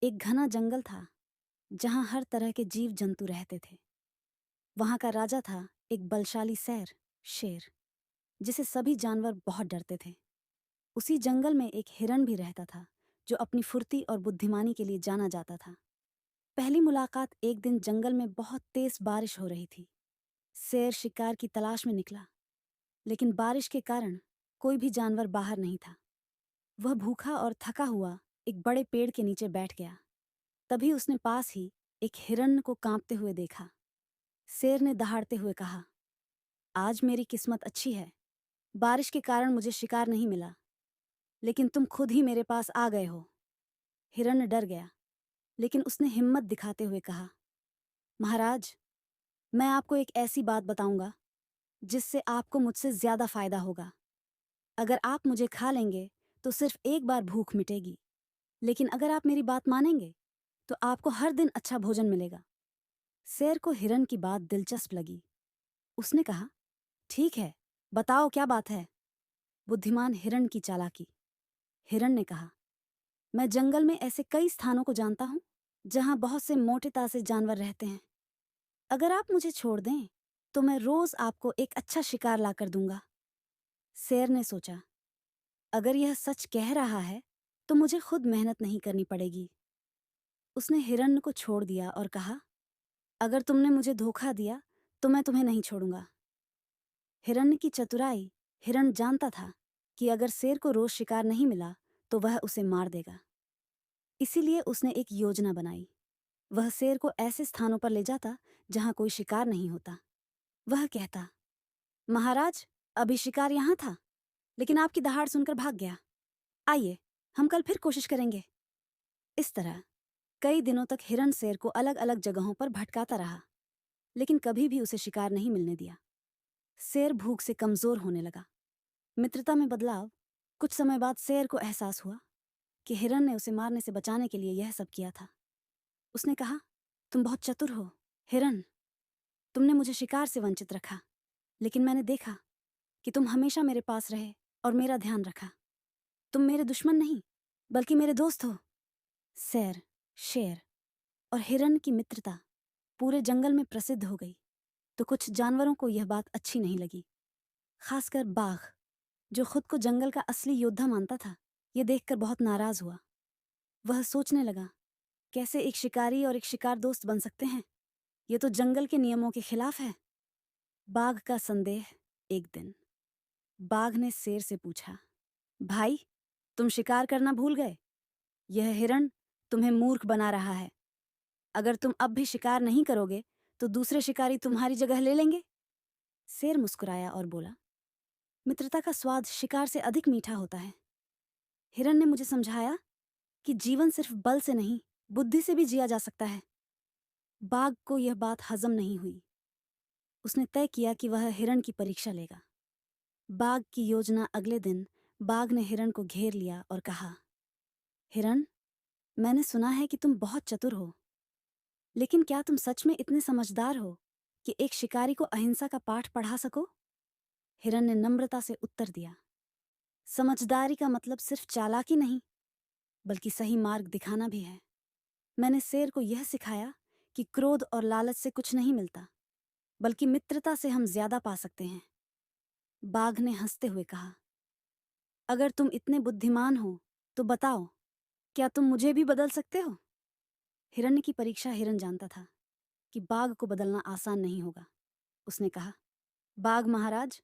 एक घना जंगल था जहां हर तरह के जीव जंतु रहते थे। वहां का राजा था एक बलशाली शेर, जिसे सभी जानवर बहुत डरते थे। उसी जंगल में एक हिरण भी रहता था जो अपनी फुर्ती और बुद्धिमानी के लिए जाना जाता था। पहली मुलाकात एक दिन जंगल में बहुत तेज बारिश हो रही थी। शेर शिकार की तलाश में निकला, लेकिन बारिश के कारण कोई भी जानवर बाहर नहीं था। वह भूखा और थका हुआ एक बड़े पेड़ के नीचे बैठ गया। तभी उसने पास ही एक हिरण को कांपते हुए देखा। शेर ने दहाड़ते हुए कहा, आज मेरी किस्मत अच्छी है। बारिश के कारण मुझे शिकार नहीं मिला, लेकिन तुम खुद ही मेरे पास आ गए हो। हिरण डर गया, लेकिन उसने हिम्मत दिखाते हुए कहा, महाराज, मैं आपको एक ऐसी बात बताऊंगा जिससे आपको मुझसे ज्यादा फायदा होगा। अगर आप मुझे खा लेंगे तो सिर्फ एक बार भूख मिटेगी, लेकिन अगर आप मेरी बात मानेंगे तो आपको हर दिन अच्छा भोजन मिलेगा। शेर को हिरण की बात दिलचस्प लगी। उसने कहा, ठीक है, बताओ क्या बात है। बुद्धिमान हिरण की चालाकी। हिरण ने कहा, मैं जंगल में ऐसे कई स्थानों को जानता हूं जहां बहुत से मोटे ताजे जानवर रहते हैं। अगर आप मुझे छोड़ दें तो मैं रोज आपको एक अच्छा शिकार लाकर दूंगा। शेर ने सोचा, अगर यह सच कह रहा है तो मुझे खुद मेहनत नहीं करनी पड़ेगी। उसने हिरण को छोड़ दिया और कहा, अगर तुमने मुझे धोखा दिया तो मैं तुम्हें नहीं छोड़ूंगा। हिरण की चतुराई। हिरण जानता था कि अगर शेर को रोज शिकार नहीं मिला तो वह उसे मार देगा। इसीलिए उसने एक योजना बनाई। वह शेर को ऐसे स्थानों पर ले जाता जहां कोई शिकार नहीं होता। वह कहता, महाराज, अभी शिकार यहां था, लेकिन आपकी दहाड़ सुनकर भाग गया। आइए, हम कल फिर कोशिश करेंगे। इस तरह कई दिनों तक हिरण शेर को अलग अलग जगहों पर भटकाता रहा, लेकिन कभी भी उसे शिकार नहीं मिलने दिया। शेर भूख से कमजोर होने लगा। मित्रता में बदलाव। कुछ समय बाद शेर को एहसास हुआ कि हिरण ने उसे मारने से बचाने के लिए यह सब किया था। उसने कहा, तुम बहुत चतुर हो हिरण। तुमने मुझे शिकार से वंचित रखा, लेकिन मैंने देखा कि तुम हमेशा मेरे पास रहे और मेरा ध्यान रखा। तुम मेरे दुश्मन नहीं, बल्कि मेरे दोस्त हो। शेर, शेर और हिरण की मित्रता पूरे जंगल में प्रसिद्ध हो गई। तो कुछ जानवरों को यह बात अच्छी नहीं लगी, खासकर बाघ, जो खुद को जंगल का असली योद्धा मानता था। यह देखकर बहुत नाराज हुआ। वह सोचने लगा, कैसे एक शिकारी और एक शिकार दोस्त बन सकते हैं? यह तो जंगल के नियमों के खिलाफ है। बाघ का संदेह। एक दिन बाघ ने शेर से पूछा, भाई, तुम शिकार करना भूल गए? यह हिरण तुम्हें मूर्ख बना रहा है। अगर तुम अब भी शिकार नहीं करोगे तो दूसरे शिकारी तुम्हारी जगह ले लेंगे। शेर मुस्कुराया और बोला, मित्रता का स्वाद शिकार से अधिक मीठा होता है। हिरण ने मुझे समझाया कि जीवन सिर्फ बल से नहीं, बुद्धि से भी जिया जा सकता है। बाघ को यह बात हजम नहीं हुई। उसने तय किया कि वह हिरण की परीक्षा लेगा। बाघ की योजना। अगले दिन बाघ ने हिरण को घेर लिया और कहा, हिरण, मैंने सुना है कि तुम बहुत चतुर हो, लेकिन क्या तुम सच में इतने समझदार हो कि एक शिकारी को अहिंसा का पाठ पढ़ा सको? हिरण ने नम्रता से उत्तर दिया, समझदारी का मतलब सिर्फ चालाकी नहीं, बल्कि सही मार्ग दिखाना भी है। मैंने शेर को यह सिखाया कि क्रोध और लालच से कुछ नहीं मिलता, बल्कि मित्रता से हम ज्यादा पा सकते हैं। बाघ ने हंसते हुए कहा, अगर तुम इतने बुद्धिमान हो तो बताओ, क्या तुम मुझे भी बदल सकते हो? हिरण्य की परीक्षा। हिरण जानता था कि बाघ को बदलना आसान नहीं होगा। उसने कहा, बाघ महाराज,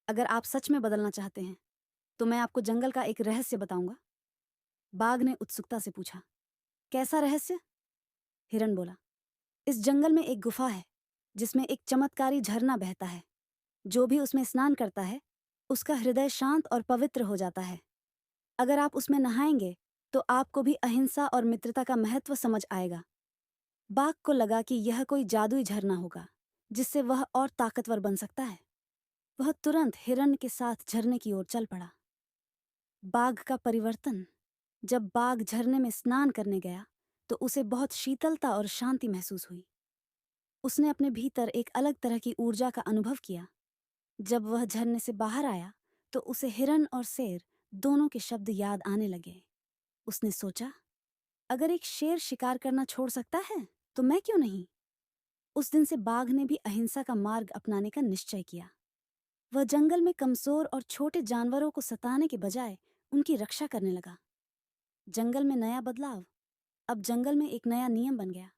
अगर आप सच में बदलना चाहते हैं तो मैं आपको जंगल का एक रहस्य बताऊंगा। बाघ ने उत्सुकता से पूछा, कैसा रहस्य? हिरण बोला, इस जंगल में एक गुफा है जिसमें एक चमत्कारी झरना बहता है। जो भी उसमें स्नान करता है उसका हृदय शांत और पवित्र हो जाता है। अगर आप उसमें नहाएंगे तो आपको भी अहिंसा और मित्रता का महत्व समझ आएगा। बाघ को लगा कि यह कोई जादुई झरना होगा जिससे वह और ताकतवर बन सकता है। वह तुरंत हिरण के साथ झरने की ओर चल पड़ा। बाघ का परिवर्तन। जब बाघ झरने में स्नान करने गया तो उसे बहुत शीतलता और शांति महसूस हुई। उसने अपने भीतर एक अलग तरह की ऊर्जा का अनुभव किया। जब वह झरने से बाहर आया तो उसे हिरण और शेर दोनों के शब्द याद आने लगे। उसने सोचा, अगर एक शेर शिकार करना छोड़ सकता है तो मैं क्यों नहीं? उस दिन से बाघ ने भी अहिंसा का मार्ग अपनाने का निश्चय किया। वह जंगल में कमजोर और छोटे जानवरों को सताने के बजाय उनकी रक्षा करने लगा। जंगल में नया बदलाव। अब जंगल में एक नया नियम बन गया।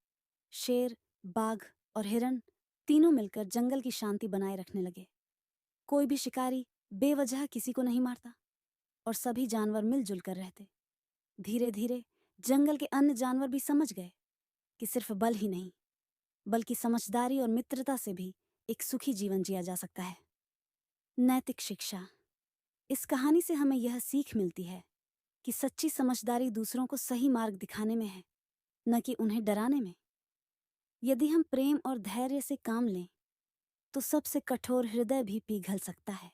शेर, बाघ और हिरन तीनों मिलकर जंगल की शांति बनाए रखने लगे। कोई भी शिकारी बेवजह किसी को नहीं मारता और सभी जानवर मिलजुल कर रहते। धीरे धीरे जंगल के अन्य जानवर भी समझ गए कि सिर्फ बल ही नहीं बल्कि समझदारी और मित्रता से भी एक सुखी जीवन जिया जा सकता है। नैतिक शिक्षा। इस कहानी से हमें यह सीख मिलती है कि सच्ची समझदारी दूसरों को सही मार्ग दिखाने में है, न कि उन्हें डराने में। यदि हम प्रेम और धैर्य से काम लें तो सबसे कठोर हृदय भी पिघल सकता है।